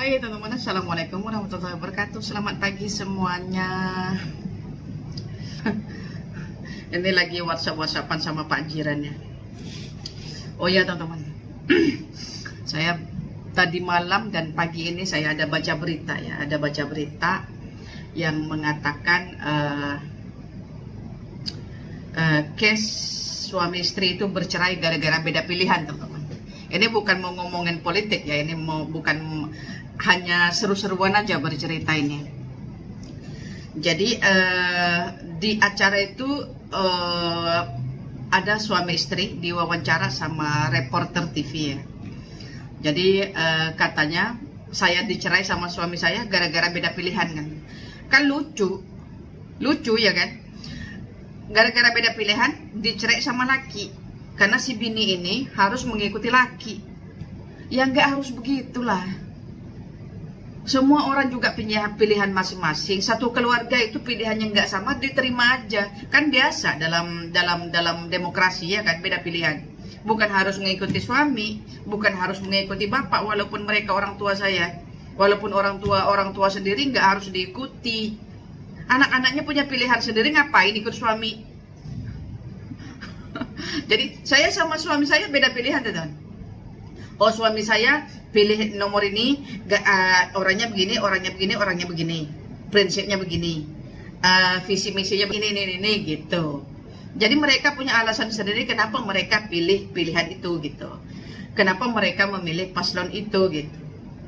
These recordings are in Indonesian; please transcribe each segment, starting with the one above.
Hai teman-teman, Assalamualaikum warahmatullahi wabarakatuh. Selamat pagi semuanya. Ini lagi WhatsApp-WhatsAppan sama Pak Jiran ya. Oh ya teman-teman, saya tadi malam dan pagi ini saya ada baca berita ya. Ada baca berita yang mengatakan case suami istri itu bercerai gara-gara beda pilihan teman-teman. Ini bukan mau ngomongin politik ya, ini bukan hanya seru-seruan aja bercerita ini. Jadi di acara itu ada suami istri diwawancara sama reporter TV ya. Jadi katanya saya dicerai sama suami saya gara-gara beda pilihan kan. Kan lucu ya kan. Gara-gara beda pilihan dicerai sama laki. Karena si bini ini harus mengikuti laki. Ya nggak harus begitulah. Semua orang juga punya pilihan masing-masing. Satu keluarga itu pilihannya nggak sama, diterima aja. Kan biasa dalam demokrasi ya kan, beda pilihan. Bukan harus mengikuti suami, bukan harus mengikuti bapak, walaupun mereka orang tua saya. Walaupun orang tua sendiri nggak harus diikuti. Anak-anaknya punya pilihan sendiri, ngapain ikut suami? Jadi saya sama suami saya beda pilihan teman. Oh suami saya pilih nomor ini, orangnya begini, orangnya begini, prinsipnya begini, visi misinya begini, ini gitu. Jadi mereka punya alasan sendiri kenapa mereka pilih pilihan itu gitu. Kenapa mereka memilih paslon itu gitu.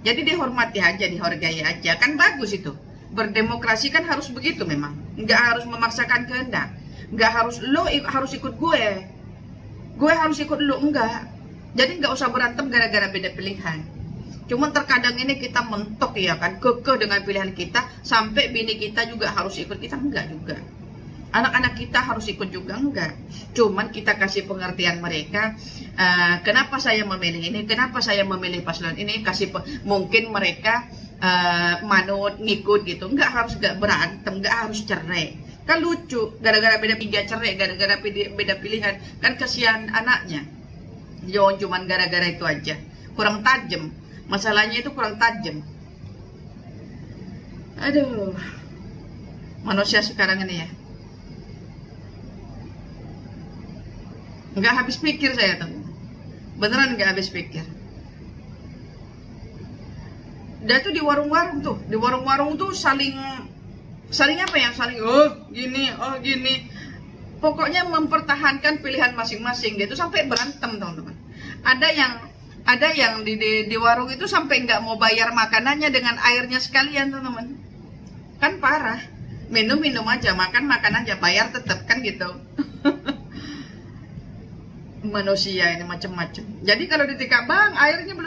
Jadi dihormati aja, dihargai aja, kan bagus itu. Berdemokrasi kan harus begitu memang, nggak harus memaksakan kehendak. Nggak harus lo harus ikut gue harus ikut lo, enggak. Jadi nggak usah berantem gara-gara beda pilihan. Cuman terkadang ini kita mentok ya kan, kekeh dengan pilihan kita, sampai bini kita juga harus ikut kita, enggak juga. Anak-anak kita harus ikut juga, enggak. Cuman kita kasih pengertian mereka, kenapa saya memilih ini, kenapa saya memilih paslon ini, mungkin mereka manut, ngikut gitu. Enggak berantem, enggak harus cerai. Kan lucu, gara-gara beda cerai, gara-gara beda pilihan, kan kasihan anaknya. Jangan cuman gara-gara itu aja, kurang tajam. Masalahnya itu kurang tajam. Aduh, manusia sekarang ini ya, nggak habis pikir saya teman. Beneran nggak habis pikir. Dia tuh di warung-warung tuh saling apa ya, saling gini. Pokoknya mempertahankan pilihan masing-masing gitu sampai berantem teman-teman. Ada yang di warung itu sampai nggak mau bayar makanannya dengan airnya sekalian teman-teman. Kan parah. Minum aja, makan aja, bayar tetap kan gitu. Manusia ini macam-macam. Jadi kalau ditikap, bang airnya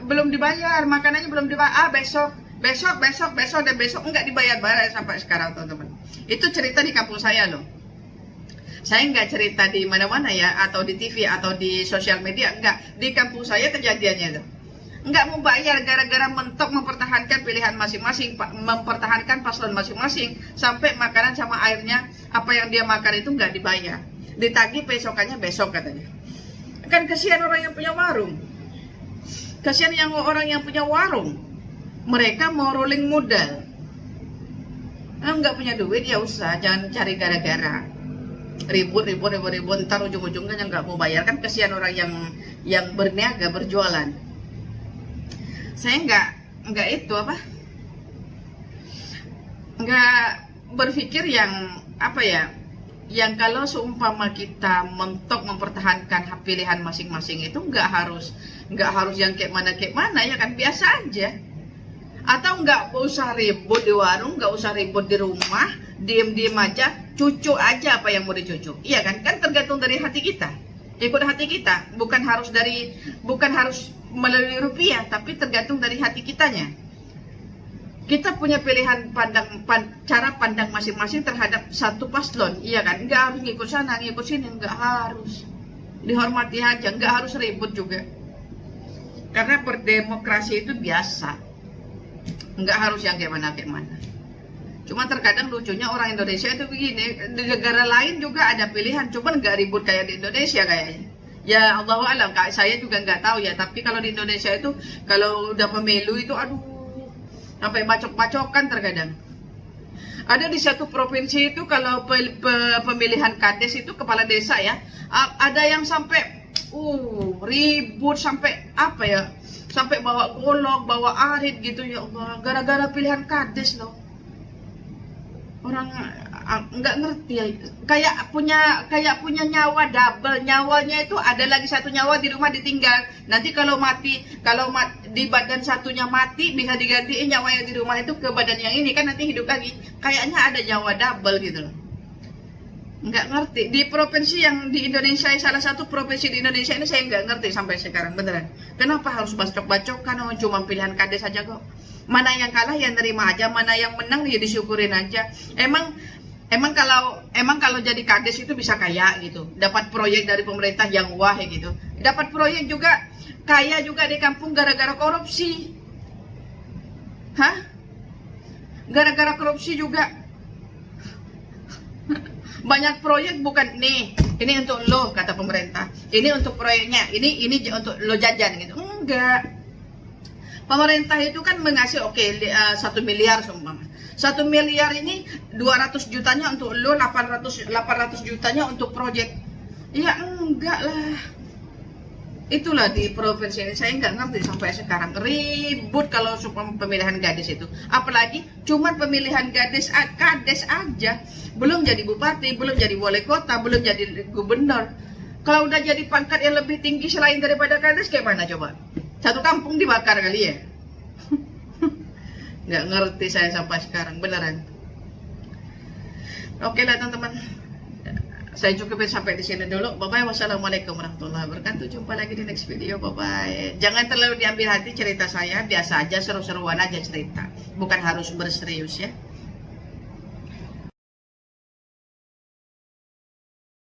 belum dibayar, makanannya belum dibayar, besok dan besok enggak dibayar sampai sekarang teman-teman. Itu cerita di kampung saya loh. Saya enggak cerita di mana-mana ya, atau di TV atau di sosial media, enggak. Di kampung saya kejadiannya tuh. Enggak mau bayar gara-gara mentok mempertahankan pilihan masing-masing, mempertahankan paslon masing-masing, sampai makanan sama airnya apa yang dia makan itu enggak dibayar. Ditagih besokannya besok katanya. Kan kasihan orang yang punya warung. Kasihan orang yang punya warung. Mereka mau rolling modal. Nggak punya duit ya usah, jangan cari gara-gara. Ribut, ntar ujung-ujungnya nggak mau bayar, kan kasihan orang yang berniaga, berjualan. Saya nggak itu apa? Nggak berpikir yang apa ya? Yang kalau seumpama kita mentok mempertahankan pilihan masing-masing itu nggak harus yang kayak mana ya kan, biasa aja. Atau nggak usah ribut di warung, nggak usah ribut di rumah, diem aja, cucu aja apa yang mau dicucu. Iya kan tergantung dari hati kita, ikut hati kita, bukan harus melalui rupiah, tapi tergantung dari hati kitanya. Kita punya pilihan cara pandang masing-masing terhadap satu paslon, iya kan? Nggak harus ngikut sana, ngikut sini, nggak harus. Dihormati aja, nggak harus ribut juga. Karena berdemokrasi itu biasa. Nggak harus yang kayak mana. Cuma terkadang lucunya orang Indonesia itu begini, di negara lain juga ada pilihan, cuman nggak ribut kayak di Indonesia kayaknya. Ya Allah alam, saya juga nggak tahu ya, tapi kalau di Indonesia itu, kalau udah pemilu itu, aduh sampai bacok-bacokan terkadang. Ada di satu provinsi itu kalau pemilihan kades itu kepala desa ya, ada yang sampai ribut sampai apa ya, sampai bawa golok, bawa arit gitu ya Allah, gara-gara pilihan kades loh. Orang nggak ngerti ya, kayak punya nyawa double, nyawanya itu ada lagi satu nyawa di rumah ditinggal. Nanti kalau di badan satunya mati bisa digantiin nyawa yang di rumah itu ke badan yang ini kan nanti hidup lagi. Kayaknya ada nyawa double gitu loh. Nggak ngerti di provinsi yang di Indonesia, salah satu provinsi di Indonesia ini saya nggak ngerti sampai sekarang beneran. Kenapa harus bacok-bacokan? Cuma pilihan kades saja kok. Mana yang kalah ya nerima aja, mana yang menang ya disyukurin aja. Emang kalau jadi kades itu bisa kaya gitu, dapat proyek dari pemerintah yang wah gitu, dapat proyek juga kaya juga di kampung gara-gara korupsi, gara-gara korupsi juga banyak proyek bukan nih, ini untuk lo kata pemerintah, ini untuk proyeknya, ini untuk lo jajan gitu, enggak. Pemerintah itu kan mengasih 1 miliar sumpah. 1 miliar ini 200 jutanya untuk lo, 800 jutanya untuk proyek. Ya enggak lah. Itulah di provinsi ini saya nggak ngerti sampai sekarang ribut kalau pemilihan gadis itu. Apalagi cuman pemilihan kades aja. Belum jadi bupati, belum jadi wali kota, belum jadi gubernur. Kalau udah jadi pangkat yang lebih tinggi selain daripada kades kayak mana coba? Satu kampung dibakar kali ya. Nggak ngerti saya sampai sekarang beneran. Oke lah teman-teman, saya cukupin sampai di sini dulu. Bye bye. Wassalamualaikum warahmatullahi wabarakatuh. Jumpa lagi di next video. Bye bye. Jangan terlalu diambil hati cerita saya, biasa aja, seru-seruan aja cerita, bukan harus berserius ya.